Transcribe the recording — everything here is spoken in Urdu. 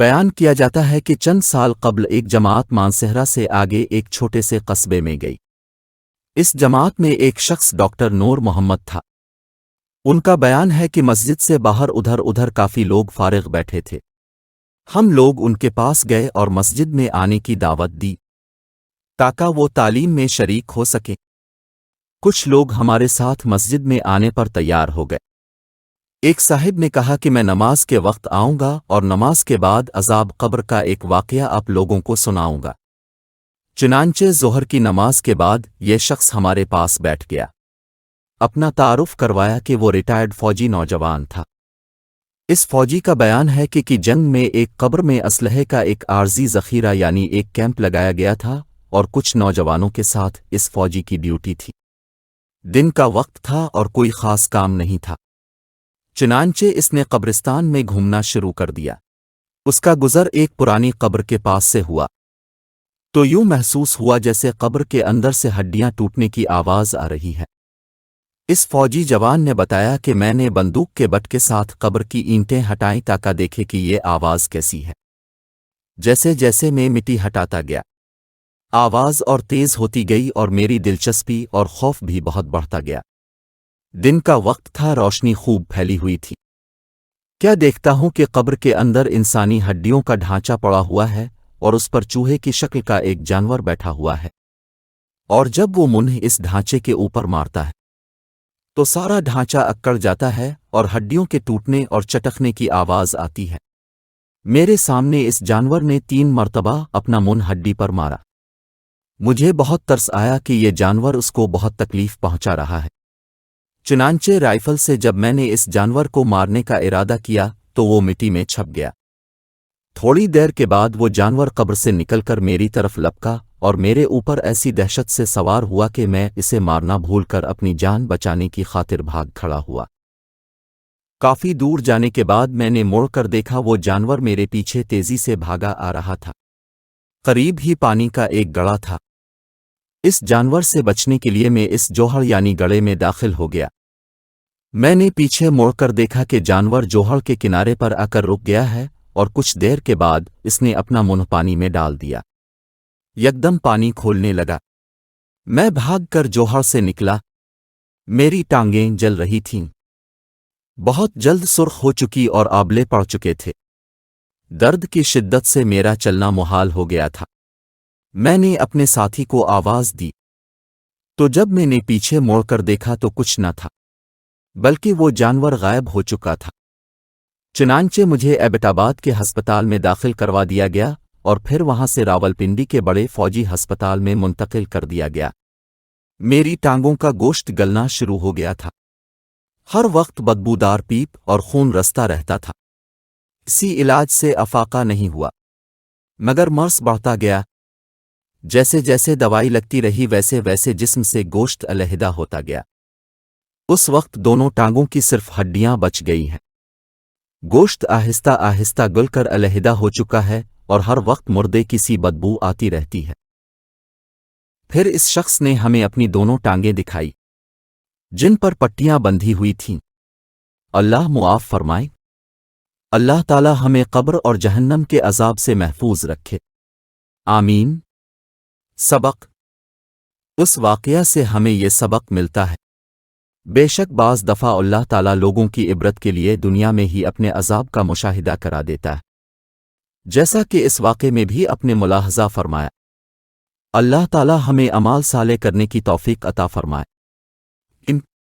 بیان کیا جاتا ہے کہ چند سال قبل ایک جماعت مانسہرہ سے آگے ایک چھوٹے سے قصبے میں گئی۔ اس جماعت میں ایک شخص ڈاکٹر نور محمد تھا۔ ان کا بیان ہے کہ مسجد سے باہر ادھر کافی لوگ فارغ بیٹھے تھے۔ ہم لوگ ان کے پاس گئے اور مسجد میں آنے کی دعوت دی تاکہ وہ تعلیم میں شریک ہو سکیں۔ کچھ لوگ ہمارے ساتھ مسجد میں آنے پر تیار ہو گئے۔ ایک صاحب نے کہا کہ میں نماز کے وقت آؤں گا اور نماز کے بعد عذاب قبر کا ایک واقعہ آپ لوگوں کو سناؤں گا۔ چنانچہ ظہر کی نماز کے بعد یہ شخص ہمارے پاس بیٹھ گیا۔ اپنا تعارف کروایا کہ وہ ریٹائرڈ فوجی نوجوان تھا۔ اس فوجی کا بیان ہے کہ جنگ میں ایک قبر میں اسلحے کا ایک عارضی ذخیرہ یعنی ایک کیمپ لگایا گیا تھا اور کچھ نوجوانوں کے ساتھ اس فوجی کی ڈیوٹی تھی۔ دن کا وقت تھا اور کوئی خاص کام نہیں تھا، چنانچہ اس نے قبرستان میں گھومنا شروع کر دیا۔ اس کا گزر ایک پرانی قبر کے پاس سے ہوا تو یوں محسوس ہوا جیسے قبر کے اندر سے ہڈیاں ٹوٹنے کی آواز آ رہی ہے۔ اس فوجی جوان نے بتایا کہ میں نے بندوق کے بٹ کے ساتھ قبر کی اینٹیں ہٹائیں تاکہ دیکھے کہ یہ آواز کیسی ہے۔ جیسے جیسے میں مٹی ہٹاتا گیا، آواز اور تیز ہوتی گئی اور میری دلچسپی اور خوف بھی بہت بڑھتا گیا۔ دن کا وقت تھا، روشنی خوب پھیلی ہوئی تھی۔ کیا دیکھتا ہوں کہ قبر کے اندر انسانی ہڈیوں کا ڈھانچہ پڑا ہوا ہے اور اس پر چوہے کی شکل کا ایک جانور بیٹھا ہوا ہے، اور جب وہ منہ اس ڈھانچے کے اوپر مارتا ہے تو سارا ڈھانچہ اکڑ جاتا ہے اور ہڈیوں کے ٹوٹنے اور چٹکنے کی آواز آتی ہے۔ میرے سامنے اس جانور نے 3 مرتبہ اپنا منہ ہڈی پر مارا۔ مجھے بہت ترس آیا کہ یہ جانور اس کو بہت تکلیف پہنچا رہا ہے۔ چنانچہ رائفل سے جب میں نے اس جانور کو مارنے کا ارادہ کیا تو وہ مٹی میں چھپ گیا۔ تھوڑی دیر کے بعد وہ جانور قبر سے نکل کر میری طرف لپکا اور میرے اوپر ایسی دہشت سے سوار ہوا کہ میں اسے مارنا بھول کر اپنی جان بچانے کی خاطر بھاگ کھڑا ہوا۔ کافی دور جانے کے بعد میں نے مڑ کر دیکھا وہ جانور میرے پیچھے تیزی سے بھاگا آ رہا تھا۔ قریب ہی پانی کا ایک گڑھا تھا۔ اس جانور سے بچنے کے لیے میں اس جوہڑ یعنی گڑھے میں داخل ہو گیا۔ میں نے پیچھے مڑ کر دیکھا کہ جانور جوہڑ کے کنارے پر آ کر رک گیا ہے اور کچھ دیر کے بعد اس نے اپنا منہ پانی میں ڈال دیا۔ یکدم پانی کھولنے لگا۔ میں بھاگ کر جوہڑ سے نکلا۔ میری ٹانگیں جل رہی تھیں، بہت جلد سرخ ہو چکی اور آبلے پڑ چکے تھے۔ درد کی شدت سے میرا چلنا محال ہو گیا تھا۔ میں نے اپنے ساتھی کو آواز دی تو جب میں نے پیچھے موڑ کر دیکھا تو کچھ نہ تھا، بلکہ وہ جانور غائب ہو چکا تھا۔ چنانچہ مجھے ایبٹ آباد کے ہسپتال میں داخل کروا دیا گیا اور پھر وہاں سے راولپنڈی کے بڑے فوجی ہسپتال میں منتقل کر دیا گیا۔ میری ٹانگوں کا گوشت گلنا شروع ہو گیا تھا۔ ہر وقت بدبودار پیپ اور خون رستا رہتا تھا۔ کسی علاج سے افاقہ نہیں ہوا، مگر مرض بڑھتا گیا۔ جیسے جیسے دوائی لگتی رہی ویسے ویسے جسم سے گوشت علیحدہ ہوتا گیا۔ اس وقت دونوں ٹانگوں کی صرف ہڈیاں بچ گئی ہیں۔ گوشت آہستہ آہستہ گل کر علیحدہ ہو چکا ہے اور ہر وقت مردے کی سی بدبو آتی رہتی ہے۔ پھر اس شخص نے ہمیں اپنی دونوں ٹانگیں دکھائی جن پر پٹیاں بندھی ہوئی تھیں۔ اللہ معاف فرمائے۔ اللہ تعالی ہمیں قبر اور جہنم کے عذاب سے محفوظ رکھے، آمین۔ سبق: اس واقعہ سے ہمیں یہ سبق ملتا ہے بے شک بعض دفعہ اللہ تعالیٰ لوگوں کی عبرت کے لیے دنیا میں ہی اپنے عذاب کا مشاہدہ کرا دیتا ہے، جیسا کہ اس واقعے میں بھی اپنے ملاحظہ فرمایا۔ اللہ تعالیٰ ہمیں اعمال صالح کرنے کی توفیق عطا فرمائے۔